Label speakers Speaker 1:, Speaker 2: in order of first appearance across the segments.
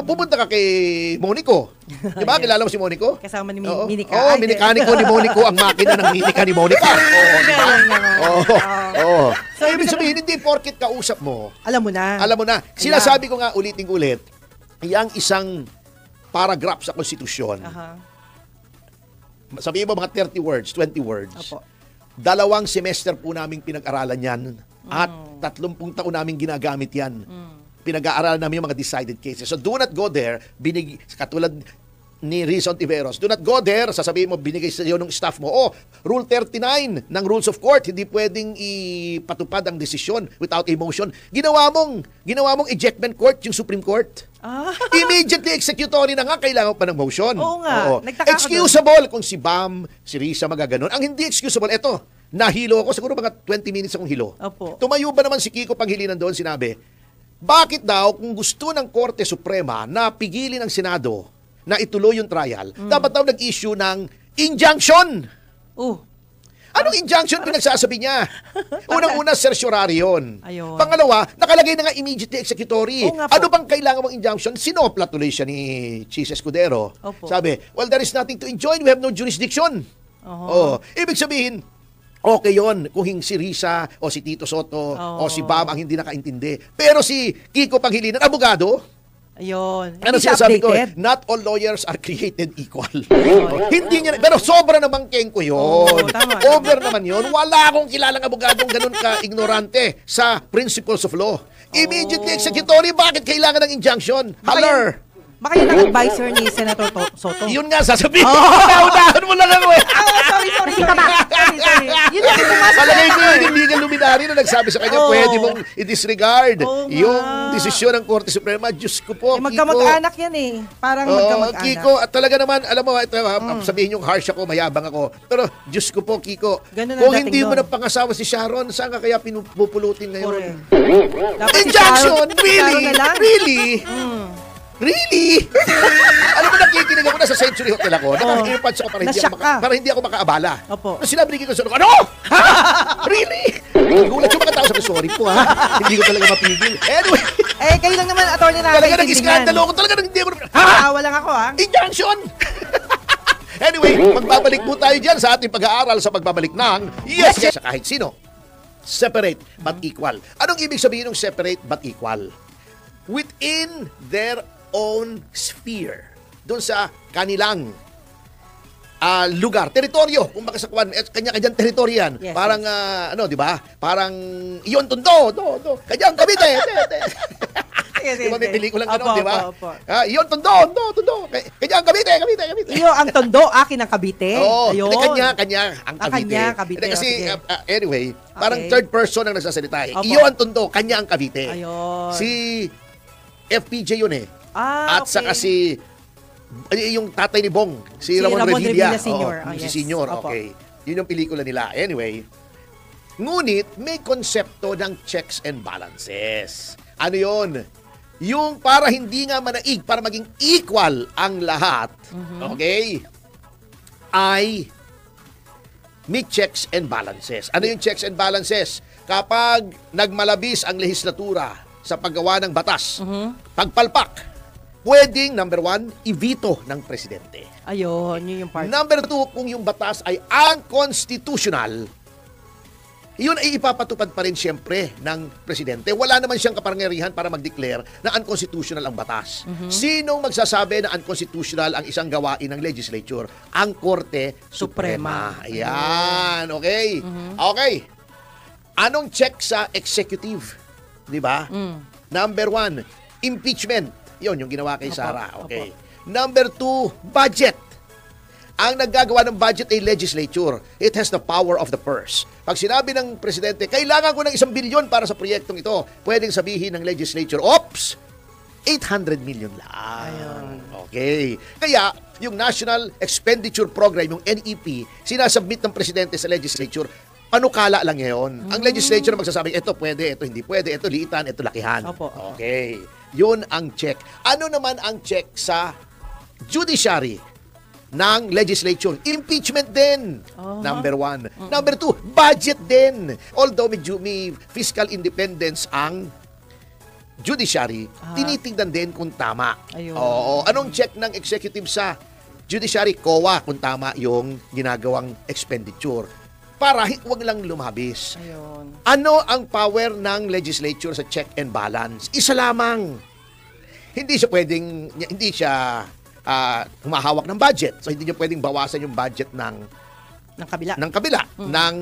Speaker 1: Kung pupunta ka kay Monico, di ba? Kilala mo si Monico?
Speaker 2: Kasama ni
Speaker 1: Oo.
Speaker 2: Minika.
Speaker 1: Oo, minikaniko ni Monico ang makina ng minika ni Monica. Oo, di ba? Oo. So, ibig sabihin, hindi porket kausap mo.
Speaker 2: Alam mo na.
Speaker 1: Alam mo na. Sinasabi ko nga ulitin-ulit, yung isang paragraph sa konstitusyon, sabihin mo mga 30 words, 20 words.
Speaker 2: Opo.
Speaker 1: 2 semester po naming pinag-aralan yan at 30 taon naming ginagamit yan. Pinag-aaralan namin yung mga decided cases. So do not go there, katulad ni Rizon Tiveros, do not go there, sasabihin mo, binigay sa iyo ng staff mo, Rule 39 ng Rules of Court, hindi pwedeng ipatupad ang desisyon without a motion. Ginawa mong ejectment court, yung Supreme Court. Immediately executory na nga, kailangan pa ng motion.
Speaker 2: Oo nga.
Speaker 1: Excusable kung si Bam, si Risa magaganon. Ang hindi excusable, eto, nahilo ako, siguro mga 20 minutes akong hilo.
Speaker 2: Opo.
Speaker 1: Tumayo ba naman si Kiko Pangilinan doon, sinabi, bakit daw kung gusto ng Korte Suprema na pigilin ang Senado na ituloy yung trial, dapat daw nag-issue ng injunction. Anong injunction pinagsasabi niya? Unang-una, certiorari yun.
Speaker 2: Ayun.
Speaker 1: Pangalawa, nakalagay na nga immediately executory.
Speaker 2: Oo,
Speaker 1: Ano bang kailangan mong injunction? Sinopla tuloy siya ni Chis Escudero.
Speaker 2: Opo.
Speaker 1: Sabi, well, there is nothing to enjoin. We have no jurisdiction. Ibig sabihin, okay yon kung si Risa o si Tito Soto o si Bam ang hindi nakaintindi. Pero si Kiko Pangilinan, abogado,
Speaker 2: ayun.
Speaker 1: ano sinasabi ko? Not all lawyers are created equal. Hindi niya, pero sobra namang kengko yun.
Speaker 2: Tama.
Speaker 1: Over naman yun. Wala akong kilalang abogadong ganun ka-ignorante sa principles of law. Immediately executory, bakit kailangan ng injunction? Haller!
Speaker 2: Baka yun ang advisor ni Senator Soto.
Speaker 1: Yun nga, sasabihin. Naunahan mo lang ako eh.
Speaker 2: Sorry. Yun lang yung pumasok.
Speaker 1: Palagay ko yung legal luminary na nagsabi sa kanya, pwede mong i-disregard yung desisyon ng Korte Suprema. Diyos ko po, Kiko.
Speaker 2: Magkamag-anak yan eh. Parang magkamag-anak.
Speaker 1: Kiko, at talaga naman, alam mo, ito, sabihin yung harsh ako, mayabang ako. Pero, Diyos ko po, Kiko, kung hindi mo na pangasawa si Sharon, saan ka kaya pinupulutin ngayon? Injunction? Really? Really? Really? Alam mo, nakikinig ako na sa Century Hotel ako. Naka-earpods ako para hindi ako makaabala.
Speaker 2: Opo.
Speaker 1: Nung sinabi ni Kiko, ano? Really? Nagulat yung mga tao, sabi, sorry po ha. Hindi ko talaga mapigil. Anyway.
Speaker 2: Kayo lang naman, attorney na
Speaker 1: talaga nag-iskandalo ko. Talaga hindi ako.
Speaker 2: Awa lang ako ha.
Speaker 1: Injunction! Anyway, magbabalik po tayo dyan sa ating pag-aaral sa pagbabalik ng Yes, sa kahit sino. Separate but equal. Anong ibig sabihin ng separate but equal? Within their own sphere, doon sa kanilang lugar, teritoryo, kung baka sa kanya-kanyang teritoryo yan.
Speaker 2: Yes,
Speaker 1: parang, di ba? Parang, iyon Tondo, kanyang Cavite. Di ba may pelikulang gano'n, di ba? Iyon Tondo. Kanyang Cavite.
Speaker 2: Iyo ang Tondo, akin ang Cavite.
Speaker 1: Oo, kanya ang Cavite.
Speaker 2: Kanya, Cavite.
Speaker 1: Kasi, anyway, parang third person ang nagsasalita. Iyo ang Tondo, kanya ang Cavite.
Speaker 2: Ayun.
Speaker 1: Si FPJ yun eh. At saka si yung tatay ni Bong, si Ramon Revilla Sr. Si Senior, okay. Yun yung pelikula nila. Anyway, ngunit may konsepto ng checks and balances. Ano yun? Yung para hindi nga manaig, para maging equal ang lahat, okay, ay may checks and balances. Ano yung checks and balances? Kapag nagmalabis ang lehislatura sa paggawa ng batas, pagpalpak, pwedeng, number 1, i-veto ng presidente.
Speaker 2: Ayun, yun yung part.
Speaker 1: Number 2, kung yung batas ay unconstitutional, yun ay ipapatupad pa rin siyempre ng presidente. Wala naman siyang kapangyarihan para mag-declare na unconstitutional ang batas. Sinong magsasabi na unconstitutional ang isang gawain ng legislature? Ang Korte Suprema. Ayan, okay? Okay. Anong check sa executive? Di ba? Number 1, impeachment. Yun, yung ginawa kay Sara. Okay. Number 2, budget. Ang naggagawa ng budget ay legislature. It has the power of the purse. Pag sinabi ng presidente, kailangan ko ng 1 bilyon para sa proyektong ito, pwedeng sabihin ng legislature, oops, 800 million lang. Ayun. Okay. Kaya, yung National Expenditure Program, yung NEP, sinasubmit ng presidente sa legislature, panukala lang ngayon. Ang legislature magsasabi, ito pwede, ito hindi pwede, ito liitan, ito lakihan. Okay. Yun ang check. Ano naman ang check sa judiciary ng legislature? Impeachment din. Number 1. Number 2, budget din. Although may fiscal independence ang judiciary, tinitingnan din kung tama.
Speaker 2: Ayun.
Speaker 1: Oo. Anong check ng executive sa judiciary? COA, kung tama yung ginagawang expenditure. Para wag lang lumabis.
Speaker 2: Ayun.
Speaker 1: Ano ang power ng legislature sa check and balance? Isa lamang. Hindi siya humahawak ng budget. So hindi niya pwedeng bawasan yung budget ng kabila ng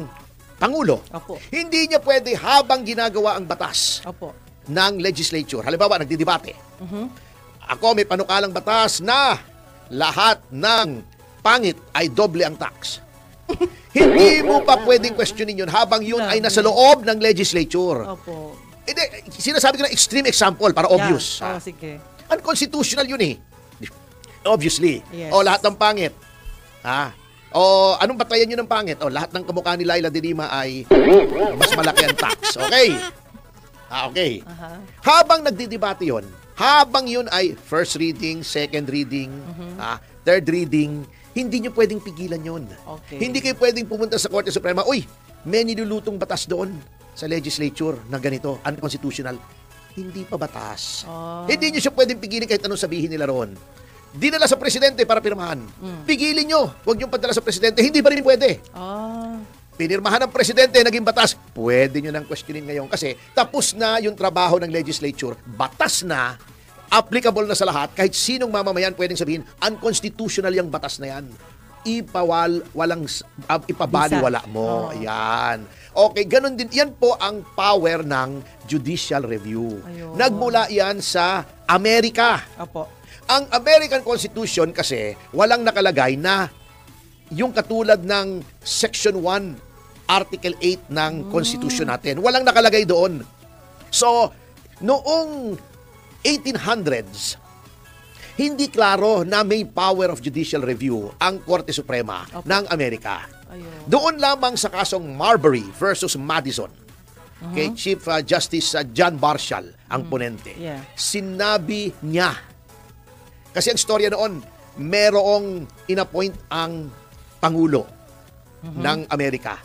Speaker 1: Pangulo.
Speaker 2: Opo.
Speaker 1: Hindi niya pwede habang ginagawa ang batas
Speaker 2: Opo.
Speaker 1: ng legislature. Halimbawa, nagdidebate.
Speaker 2: Mhm.
Speaker 1: Ako may panukalang batas na lahat ng pangit ay doble ang tax. Hindi mo pa pwedeng questionin yun habang yun ay nasa loob ng legislature.
Speaker 2: Opo.
Speaker 1: Hindi, sinasabi ko na extreme example para obvious.
Speaker 2: Yeah. Sige.
Speaker 1: Unconstitutional yun eh. Obviously.
Speaker 2: Yes.
Speaker 1: O lahat ng pangit. O anong batayan nyo ng pangit? O lahat ng kamukha ni Laila de Lima ay mas malaki ang tax. Okay. Okay. Habang nagdidebate yun, habang yun ay first reading, second reading, third reading, hindi nyo pwedeng pigilan yun.
Speaker 2: Okay.
Speaker 1: Hindi kayo pwedeng pumunta sa Korte Suprema, uy, may nilulutong batas doon sa legislature na ganito, unconstitutional. Hindi pa batas. Hindi nyo siya pwedeng pigilin kahit anong sabihin nila roon. Dinala sa presidente para pirmahan. Pigilin nyo. Huwag nyo padala sa presidente. Hindi pa rin pwede. Pinirmahan ng presidente, naging batas. Pwede nyo nang questionin ngayon kasi tapos na yung trabaho ng legislature. Batas na, applicable na sa lahat. Kahit sinong mamamayan pwedeng sabihin, unconstitutional yung batas na yan. Ipabaliwala mo. Ayan. Okay, ganun din. Yan po ang power ng judicial review.
Speaker 2: Ayun.
Speaker 1: Nagmula yan sa Amerika.
Speaker 2: Opo.
Speaker 1: Ang American Constitution kasi walang nakalagay na yung katulad ng Section 1, Article 8 ng Constitution natin. Walang nakalagay doon. So, noong 1800s, hindi klaro na may power of judicial review ang Korte Suprema ng Amerika.
Speaker 2: Ayun.
Speaker 1: Doon lamang sa kasong Marbury versus Madison, kay Chief Justice John Marshall, ang ponente.
Speaker 2: Yeah.
Speaker 1: Sinabi niya, kasi ang storya noon, merong inappoint ang Pangulo ng Amerika.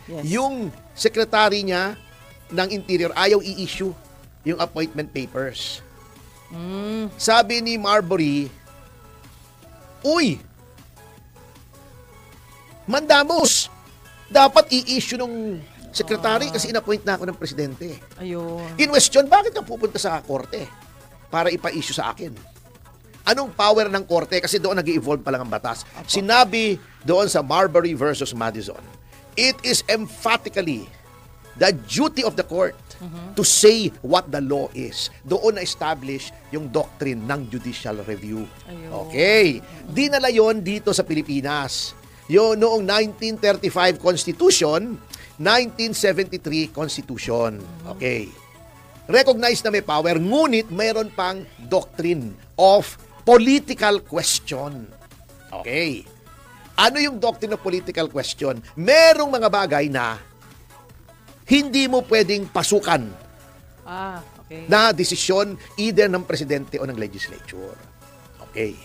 Speaker 2: Yes.
Speaker 1: Yung secretary niya ng Interior ayaw i-issue yung appointment papers. Sabi ni Marbury, uy, mandamos, dapat i-issue nung secretary kasi in-appoint na ako ng presidente.
Speaker 2: Ayun.
Speaker 1: In question, bakit ka pupunta sa korte para ipa-issue sa akin? Anong power ng korte? Kasi doon nag-evolve pa lang ang batas. Sinabi doon sa Marbury versus Madison, it is emphatically the duty of the court to say what the law is. Doon na-establish yung doctrine ng judicial review.
Speaker 2: Ayun.
Speaker 1: Okay. Dinala yon dito sa Pilipinas. Yung noong 1935 Constitution, 1973 Constitution. Okay. Recognized na may power, ngunit mayroon pang doctrine of political question. Okay. Ano yung doctrine of political question? Merong mga bagay na hindi mo pwedeng pasukan
Speaker 2: Okay.
Speaker 1: na desisyon either ng presidente o ng legislature. Okay.